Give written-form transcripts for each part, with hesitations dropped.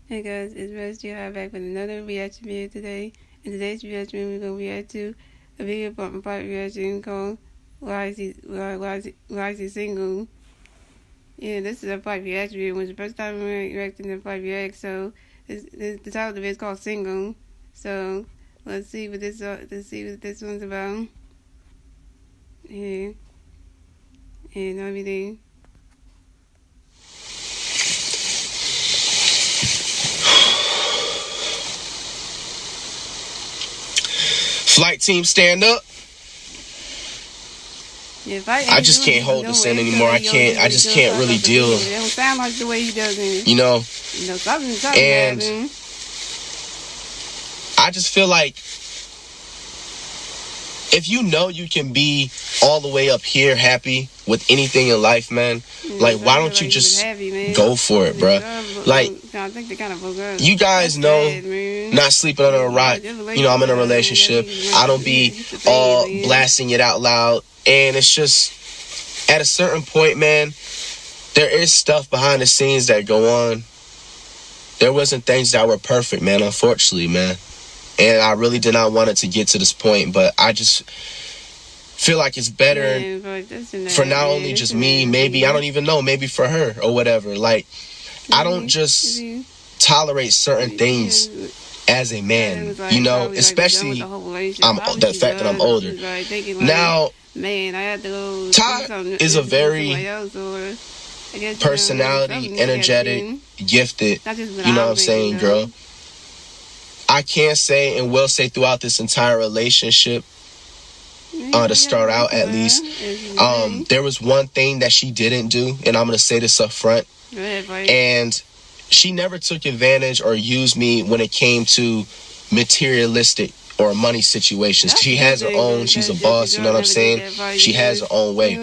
Hey guys, it's Rusty here back with another reaction video today. In today's reaction video, we're going to react to a video from my part reaction called Why is he Single? Yeah, this is a part reaction video. It was the first time we reacting to part react, so the title of the video is called Single. So let's see what this one's about. Yeah, and everything. Flight team, stand up. Yeah, I just can't hold this in anymore. I just can't really deal. It don't sound like the way he does it. You know? Something and happened. I just feel like if you know you can be all the way up here happy with anything in life, man, like, why don't you just go for it, bro? Like, you guys know, not sleeping under a rock, you know, I'm in a relationship. I don't be all blasting it out loud. And it's just, at a certain point, man, there is stuff behind the scenes that go on. There wasn't things that were perfect, man, unfortunately, man. And I really did not want it to get to this point, but I just feel like it's better for not only just me, maybe, I don't even know, maybe for her or whatever. Like, I don't just tolerate certain things as a man, you know, especially the fact that I'm older. Now, Ty is a very personality, energetic, gifted, you know what I'm saying, girl. I can't say and will say throughout this entire relationship, to start out at least, there was one thing that she didn't do, and I'm going to say this up front, and she never took advantage or used me when it came to materialistic or money situations. She has her own, she's a boss, you know what I'm saying? She has her own way.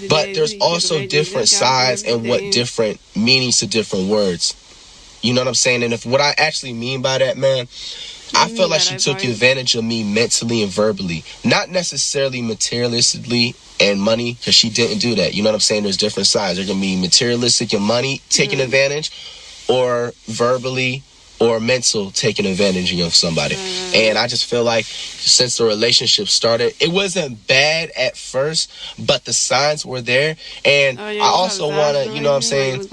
But there's also different sides and what different meanings to different words. You know what I'm saying? And if what I actually mean by that, man, I feel like she took advantage of me mentally and verbally. Not necessarily materialistically and money, because she didn't do that. You know what I'm saying? There's different sides. There can be materialistic and money taking advantage, or verbally or mental taking advantage of somebody. And I just feel like since the relationship started, it wasn't bad at first, but the signs were there. And I also want to, you know what I'm saying,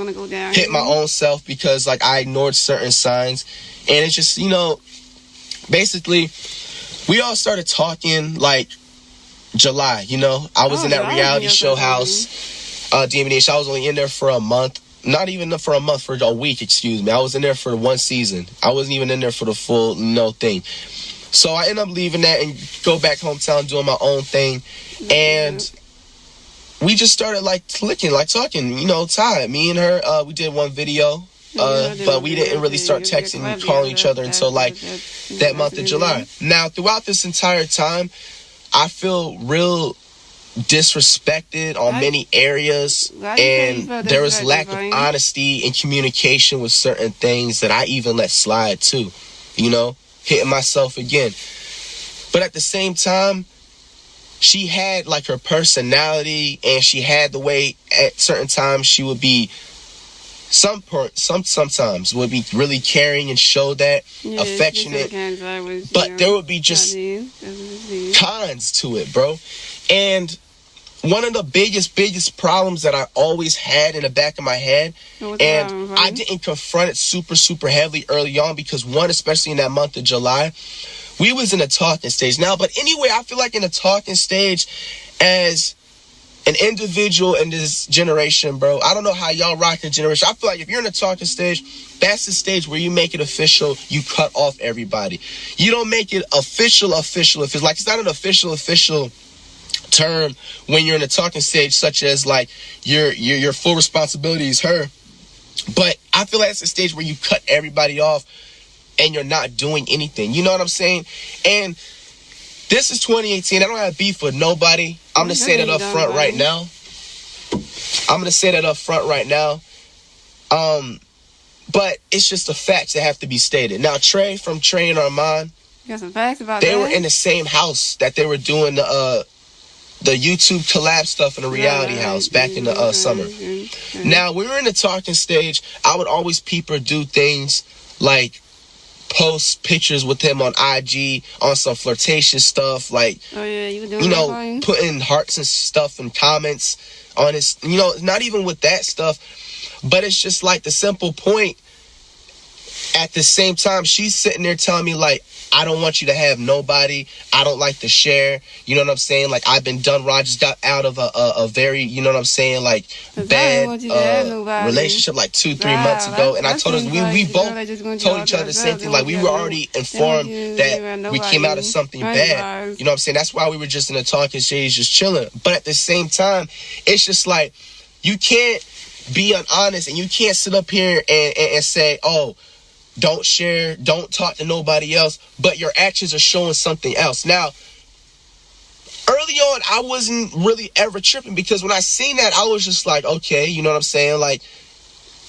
hit my own self, because like I ignored certain signs. And it's just, you know, basically we all started talking like July, you know. I was in that reality show house, DMDH. I was only in there for a month. Not even for a month, for a week, excuse me. I was in there for one season. I wasn't even in there for the full thing. So I ended up leaving that and go back hometown doing my own thing. And we just started like clicking, like talking, you know, Ty. Me and her, we did one video. But we didn't really start texting and calling each other until like that month of July. Now, throughout this entire time, I feel real disrespected on many areas, and there was lack of honesty and communication with certain things that I even let slide too, you know, hitting myself again. But at the same time, she had like her personality, and she had the way at certain times she would be sometimes would be really caring and show that affectionate, but there would be just cons to it, bro. And one of the biggest problems that I always had in the back of my head, and I didn't confront it super heavily early on, because one, especially in that month of July, we was in a talking stage now. But anyway, I feel like in a talking stage as an individual in this generation, bro, I don't know how y'all rock your generation. I feel like if you're in a talking stage, that's the stage where you make it official. You cut off everybody. You don't make it official. If it's like, it's not an official term when you're in a talking stage, such as like your full responsibility is her. But I feel like it's a stage where you cut everybody off and you're not doing anything. You know what I'm saying? And this is 2018. I don't have beef with nobody. I'm going to say that up front right now. But it's just the facts that have to be stated. Now, Trey from Trey and Armand, got some facts about they were in the same house that they were doing the the YouTube collab stuff in the reality house back in the summer. Now, we were in the talking stage. I would always peep her do things like post pictures with him on IG on some flirtatious stuff, like, you know, putting hearts and stuff and comments on his, you know, not even with that stuff, but it's just like the simple point. At the same time, she's sitting there telling me, like, I don't want you to have nobody. I don't like to share. You know what I'm saying? Like, I've been done wrong. I just got out of a very, you know what I'm saying, like, bad relationship like 2-3 months ago. And I told her, we both told each other the same thing. Like, we were already informed that we came out of something bad. You know what I'm saying? That's why we were just in a talking stage, just chilling. But at the same time, it's just like, you can't be honest and you can't sit up here and say, oh, don't share, don't talk to nobody else, but your actions are showing something else. Now, early on, I wasn't really ever tripping, because when I seen that, I was just like, okay, you know what I'm saying? Like,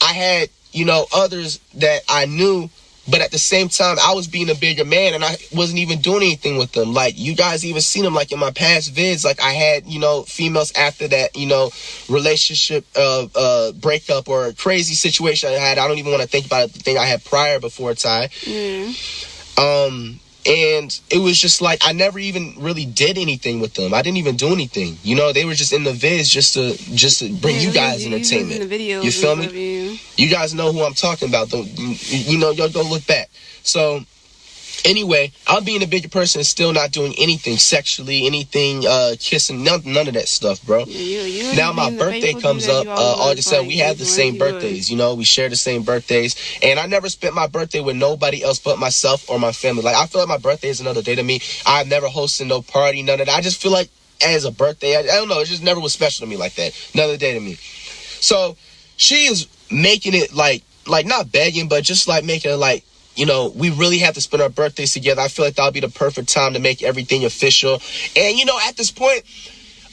I had, you know, others that I knew, but at the same time, I was being a bigger man, and I wasn't even doing anything with them. Like, you guys even seen them, like, in my past vids, like, I had, you know, females after that, you know, relationship breakup or crazy situation I had. I don't even want to think about it, the thing I had prior before Ty. And it was just like, I never even really did anything with them. I didn't even do anything. You know, they were just in the vids just to bring you guys entertainment. You feel me? You guys know who I'm talking about. You know, y'all go look back. So, anyway, I'm being a bigger person and still not doing anything sexually, anything, kissing, none of that stuff, bro. Now my birthday comes up, August 7th. We have the same birthdays, you know, we share the same birthdays. And I never spent my birthday with nobody else but myself or my family. Like, I feel like my birthday is another day to me. I've never hosted no party, none of that. I just feel like as a birthday, I don't know, it just never was special to me like that. Another day to me. So she is making it like not begging, but just like making it like, you know, we really have to spend our birthdays together. I feel like that'll be the perfect time to make everything official. And, you know, at this point,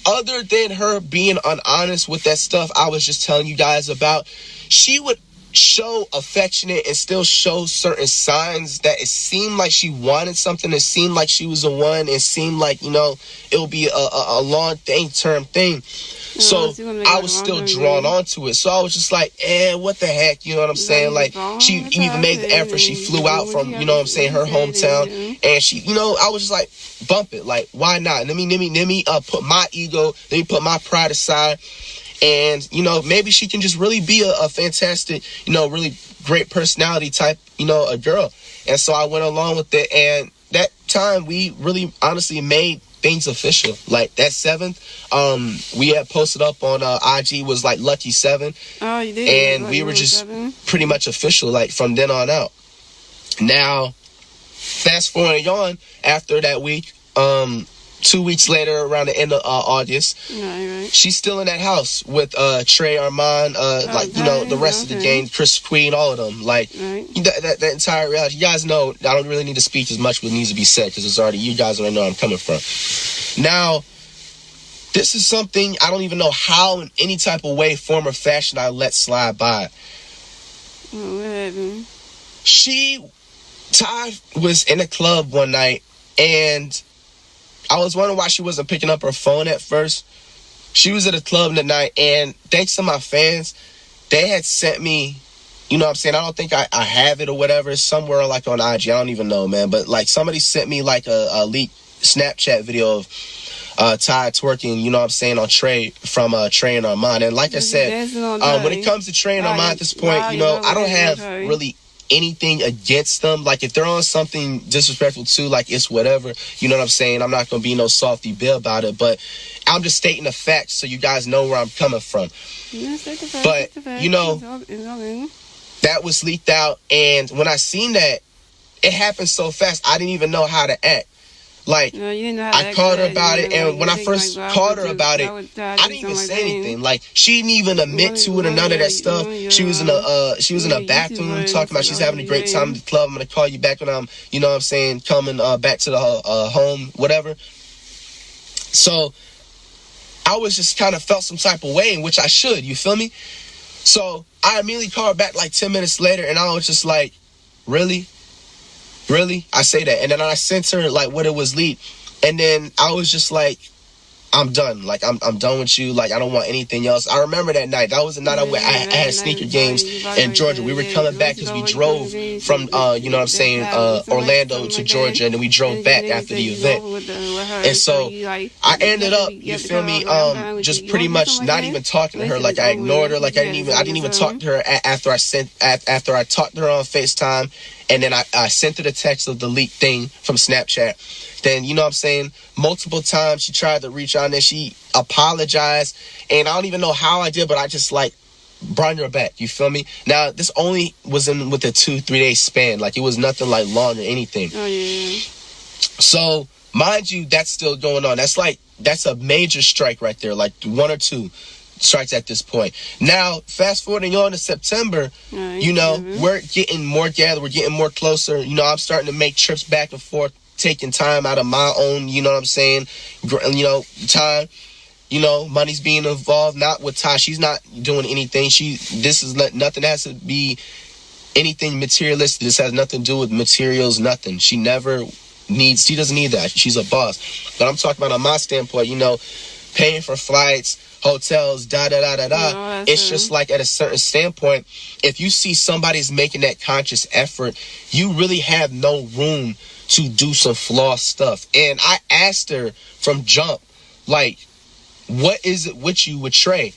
other than her being honest with that stuff I was just telling you guys about, she would show affectionate and still show certain signs that it seemed like she wanted something. It seemed like she was the one. It seemed like, you know, it would be a long-term thing. So I was still drawn onto it. So I was just like, what the heck? You know what I'm saying? Like, she even made the effort. She flew out from, you know what I'm saying, her hometown. And she, you know, I was just like, bump it. Like, why not? Let me put my ego, let me put my pride aside. And, you know, maybe she can just really be a fantastic, you know, really great personality type, you know, a girl. And so I went along with it. And that time we really honestly made things official. Like, that 7th, we had posted up on IG was like Lucky 7. Oh, you did? And we were just pretty much official, like, from then on out. Now, fast forwarding on, after that week, 2 weeks later, around the end of August, she's still in that house with Trey, Armand, like, you know, the rest of the gang, Chris Queen, all of them. Like, that entire reality. You guys know, I don't really need to speak as much what needs to be said, because it's already, you guys already know where I'm coming from. Now, this is something I don't even know how in any type of way, form, or fashion I let slide by. Ty was in a club one night, and I was wondering why she wasn't picking up her phone at first. She was at a club that night, and thanks to my fans, they had sent me, you know what I'm saying, I don't think I have it or whatever. It's somewhere like on IG, I don't even know, man. But like, somebody sent me like a leaked Snapchat video of Ty twerking, you know what I'm saying, on Trey, from Trey and Armand. And like I said, when it comes to Trey and Armand at this point, you know, I don't have really anything against them. Like, if they're on something disrespectful too, like, it's whatever, you know what I'm saying. I'm not gonna be no softy bill about it, but I'm just stating the facts so you guys know where I'm coming from. But you know, that was leaked out, and when I seen that, it happened so fast I didn't even know how to act. Like, I called her about it, and when I first called her about it, I didn't even say anything. Like, she didn't even admit to it or none of that stuff. She was in a bathroom talking about she's having a great time at the club. I'm gonna call you back when I'm, you know what I'm saying, coming back to the home, whatever. So I was just kind of felt some type of way, in which I should, you feel me? So I immediately called her back like 10 minutes later, and I was just like, really? I say that. And then I sent her like what it was leaked. And then I was just like, I'm done. Like, I'm done with you. Like, I don't want anything else. I remember that night. That was the night I had sneaker games in Georgia. We were coming back because we drove from, you know what I'm saying, Orlando to Georgia, and then we drove back after the event. And so I ended up, you feel me, just pretty much not even talking to her. Like, I ignored her. Like, I didn't even talk to her after I talked to her on FaceTime. And then I sent her the text of the leaked thing from Snapchat. Then, you know what I'm saying, multiple times she tried to reach out and then she apologized. And I don't even know how I did, but I just, like, brought her back. You feel me? Now, this only was with a 2-3 day span. Like, it was nothing, like, long or anything. Oh, yeah. So, mind you, that's still going on. That's a major strike right there. Like, 1 or 2 strikes at this point. Now, fast forwarding on to September, you know, we're getting more gathered, we're getting more closer. You know, I'm starting to make trips back and forth, taking time out of my own, you know what I'm saying, you know, time. You know, money's being involved, not with Ty. She's not doing anything. Nothing has to be anything materialistic. This has nothing to do with materials, nothing. She doesn't need that. She's a boss. But I'm talking about on my standpoint, you know, paying for flights, hotels, da-da-da-da-da. It's just like at a certain standpoint, if you see somebody's making that conscious effort, you really have no room to do some flaw stuff. And I asked her from jump, like, what is it with you with Trey?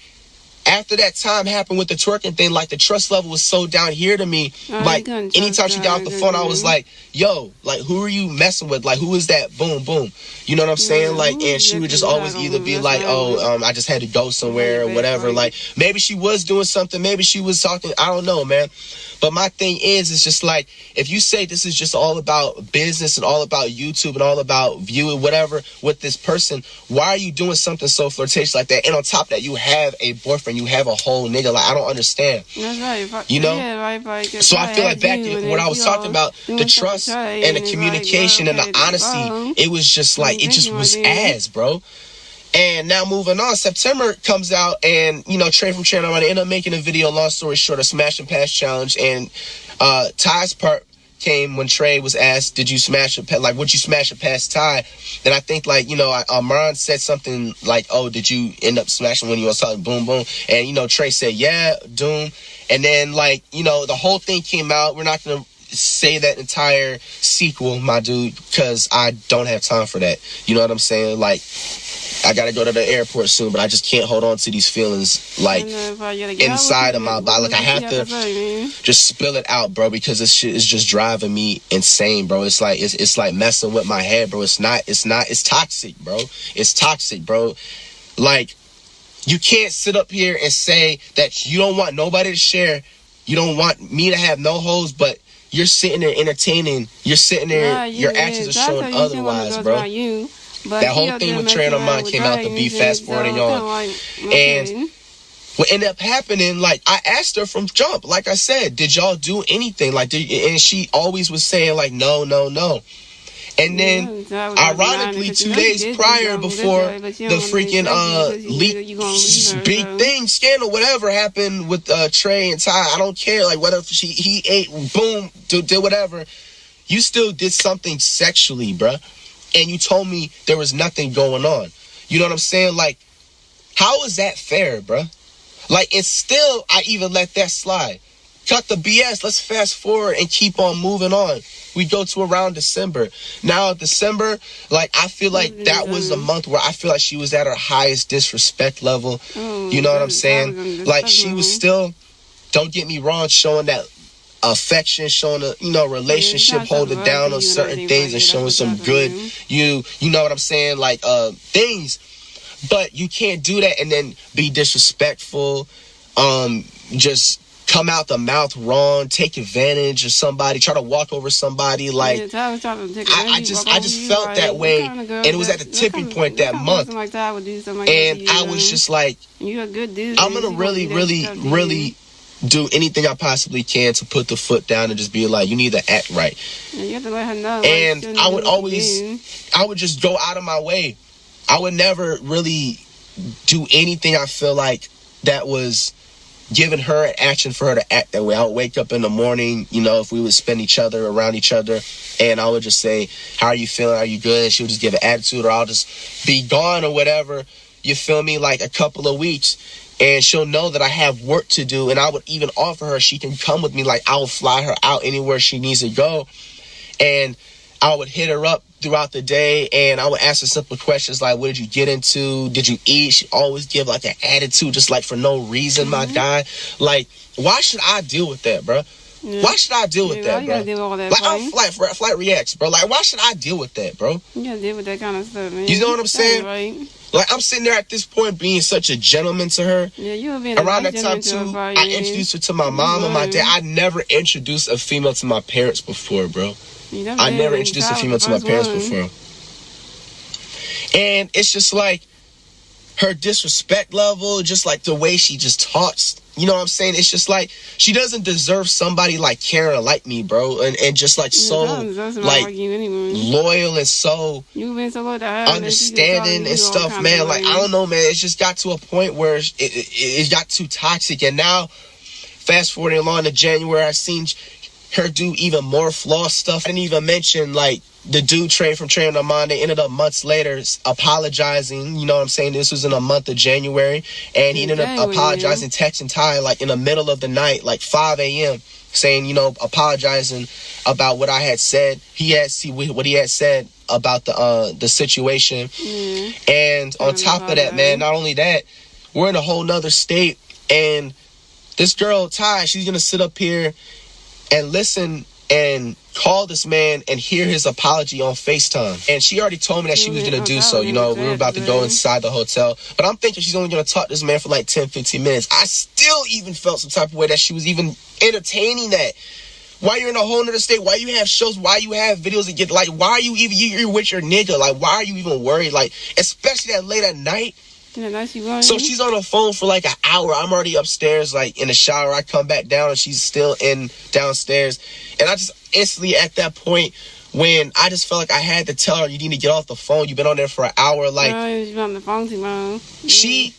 After that time happened with the twerking thing, like, the trust level was so down here to me. Like, anytime she got off the phone, I was like, yo, like, who are you messing with? Like, who is that? Boom, boom. You know what I'm saying? Like, and she would just always either be like, I just had to go somewhere or whatever. Like, maybe she was doing something. Maybe she was talking. I don't know, man. But my thing is just like, if you say this is just all about business and all about YouTube and all about viewing whatever with this person, why are you doing something so flirtatious like that? And on top of that, you have a boyfriend, you have a whole nigga. Like, I don't understand. That's right. You know? Yeah, right. So I feel like back when I was talking about the trust and the communication and the honesty, it was just like, it just was ass, bro. And now moving on, September comes out, and, you know, Trey from Channel, I end up making a video, long story short, a smash and pass challenge. And Ty's part came when Trey was asked, would you smash a pass Ty? And I think, like, you know, Amron said something like, oh, did you end up smashing when you was talking boom, boom? And, you know, Trey said, yeah, doom. And then, like, you know, the whole thing came out. We're not going to say that entire sequel, my dude, because I don't have time for that. You know what I'm saying? Like, I gotta go to the airport soon, but I just can't hold on to these feelings, like, inside of my body. Like, I have to just spill it out, bro, because this shit is just driving me insane, bro. It's like messing with my head, bro. It's toxic, bro. It's toxic, bro. Like, you can't sit up here and say that you don't want nobody to share, you don't want me to have no hoes, but you're sitting there entertaining, you're sitting there, your actions are showing otherwise, bro. That whole thing with Trey and Armand came out to be fast forwarding on. And what ended up happening, like, I asked her from jump, like I said, did y'all do anything? Like, and she always was saying, like, no. And then, ironically, 2 days prior, before the freaking leak, big thing, scandal, whatever happened with Trey and Ty, I don't care, like, whether he ate, boom, did whatever, you still did something sexually, bruh. And you told me there was nothing going on. You know what I'm saying? Like, how is that fair, bruh? Like, and still, I even let that slide. Cut the BS. Let's fast forward and keep on moving on. We go to around December. Now, December, like, I feel like that was the month where I feel like she was at her highest disrespect level. You know what I'm saying? Like, she was still, don't get me wrong, showing that affection, showing a, you know, relationship, holding down on certain things and showing some good, you know what I'm saying, like, things. But you can't do that and then be disrespectful, just come out the mouth wrong, take advantage of somebody, try to walk over somebody. Like, I just felt that way, and it was at the tipping point that month. And I was just like, I'm gonna really do anything I possibly can to put the foot down and just be like, you need to act right. You have to let her know. And I would just go out of my way. I would never really do anything I feel like that was giving her an action for her to act that way. I would wake up in the morning, you know, if we would spend each other around each other, and I would just say, how are you feeling? Are you good? And she would just give an attitude, or I'll just be gone or whatever, you feel me, like a couple of weeks. And she'll know that I have work to do, and I would even offer her she can come with me. Like, I will fly her out anywhere she needs to go. And I would hit her up throughout the day, and I would ask her simple questions like, what did you get into? Did you eat? She always give like an attitude, just like for no reason, my guy. Like, why should I deal with that, bro? Yeah. Why should I deal with that, bro? Deal with all that, like, I'm flight reacts, bro. Like, why should I deal with that, bro? You gotta deal with that kind of stuff, man. You know what I'm saying? Right. Like, I'm sitting there at this point being such a gentleman to her. Yeah, you have been around that time, too, I introduced her to my mom and my dad. I never introduced a female to my parents before, bro. I never introduced a female to my parents before. And it's just like her disrespect level, just like the way she just talks. You know what I'm saying? It's just like she doesn't deserve somebody like Karen like me, bro. And just like so like loyal and so understanding and stuff, man. Like, I don't know, man. It's just got to a point where it got too toxic. And now, fast forwarding along to January, I've seen her do even more flaw stuff. I didn't even mention like the dude Trey from Trey and Amon. They ended up months later apologizing. You know what I'm saying? This was in the month of January, and he ended up apologizing, texting Ty like in the middle of the night, like 5 a.m., saying, you know, apologizing about what I had said. What he had said about the situation. And on top of that, man, not only that, we're in a whole nother state, and this girl Ty, she's gonna sit up here and listen and call this man and hear his apology on FaceTime. And she already told me that she was going to do so. You know, we were about to go inside the hotel. But I'm thinking she's only going to talk to this man for like 10, 15 minutes. I still even felt some type of way that she was even entertaining that. Why you're in a whole nother state? Why you have shows? Why you have videos that get like, why are you even, you're with your nigga? Like, why are you even worried? Like, especially that late at night. So she's on the phone for like an hour. I'm already upstairs, like in the shower. I come back down and she's still downstairs. And I just instantly at that point when I just felt like I had to tell her, you need to get off the phone. You've been on there for an hour. Like, you've been on the phone too long. She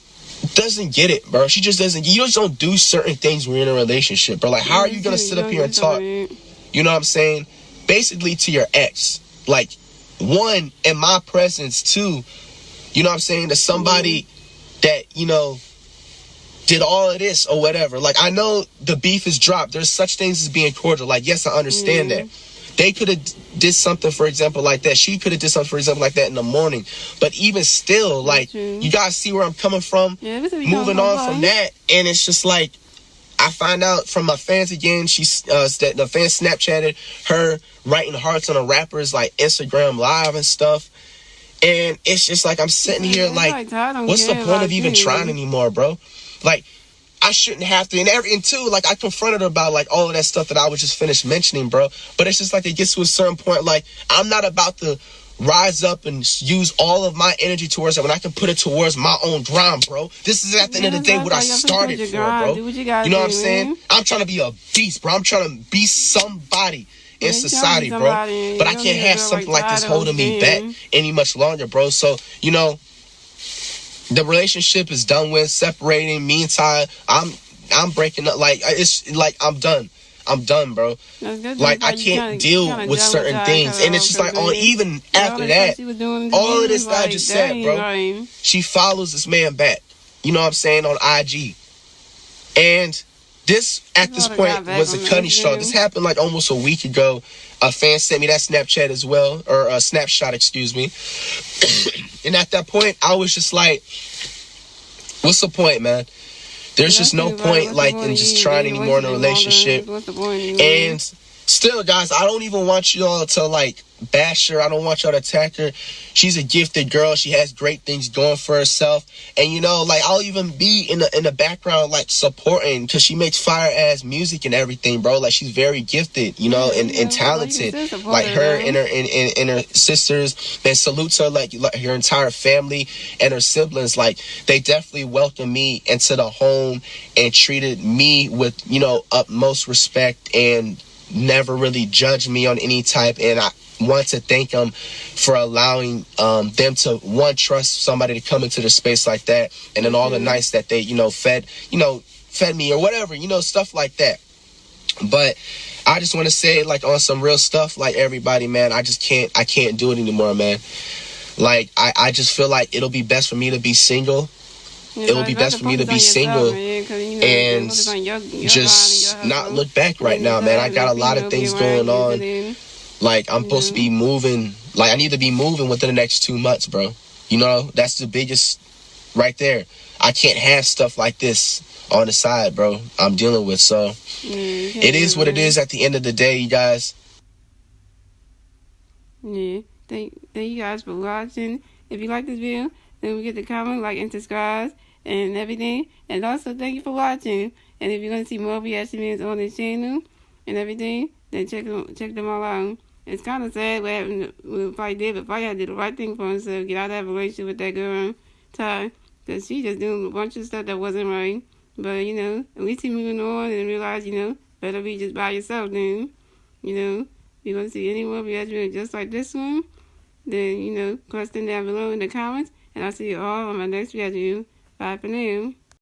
doesn't get it, bro. She just doesn't. You just don't do certain things when you're in a relationship, bro. Like, how are you going to sit up here and talk? You know what I'm saying? Basically to your ex. Like, one, in my presence, two, you know what I'm saying, to somebody that, you know, did all of this or whatever. Like, I know the beef is dropped. There's such things as being cordial. Like, yes, I understand that. They could have did something, for example, like that. She could have did something, for example, like that in the morning. But even still, like, you guys see where I'm coming from? Moving on from that. And it's just like, I find out from my fans again, the fans Snapchatted her writing hearts on a rapper's, like, Instagram Live and stuff. And it's just like, I'm sitting here like, what's the point of even trying anymore, bro? Like, I shouldn't have to. And two, like, I confronted her about, like, all of that stuff that I was just finished mentioning, bro. But it's just like, it gets to a certain point, like, I'm not about to rise up and use all of my energy towards it when I can put it towards my own grind, bro. This is at the end of the day what I started for, bro. You know what I'm saying? I'm trying to be a beast, bro. I'm trying to be somebody in society, bro. But I can't have something like this holding me back any much longer, bro. So, you know, the relationship is done with, separating. Meantime, I'm breaking up. Like, it's like I'm done, bro. Like, I can't deal with certain things. And it's just like, even after that, all of this that I just said, bro, she follows this man back, you know what I'm saying, on IG. And this, at this point, was a cutting straw. This happened like almost a week ago. A fan sent me that Snapchat as well, or a snapshot, excuse me. And at that point, I was just like, what's the point, man? There's just no point, like, in just trying anymore in a relationship. And still, guys, I don't even want y'all to, like, bash her. I don't want y'all to attack her. She's a gifted girl. She has great things going for herself. And, you know, like, I'll even be in the background, like, supporting, because she makes fire-ass music and everything, bro. Like, she's very gifted, you know, and talented. Like, her and her sisters. And salute to her, like, her entire family and her siblings. Like, they definitely welcomed me into the home and treated me with, you know, utmost respect and never really judged me on any type. And I want to thank them for allowing them to, one, trust somebody to come into the space like that, and then all the nights that they, you know, fed fed me or whatever, you know, stuff like that. But I just want to say, like, on some real stuff, like, everybody, man, I can't do it anymore, man. Like, I just feel like it'll be best for me to be single. It'll be best for me to be single and just not look back right now, man. I got a lot of things going on. Like, I'm supposed to be moving. Like, I need to be moving within the next 2 months, bro. You know, that's the biggest right there. I can't have stuff like this on the side, bro. I'm dealing with. So it is what it is at the end of the day, you guys. Yeah. Thank you guys for watching. If you like this video, then we get to comment, like, and subscribe and everything. And also, thank you for watching. And if you're going to see more reaction videos on this channel and everything, then check them all out. It's kind of sad what happened with Fight did, but Fight did the right thing for himself. Get out of that relationship with that girl, Ty. Because she just doing a bunch of stuff that wasn't right. But, you know, at least he moving on and realize, you know, better be just by yourself then. You know, if you want to see any more reaction videos just like this one, then, you know, question down below in the comments. And I'll see you all on my next reaction video. Bye for now.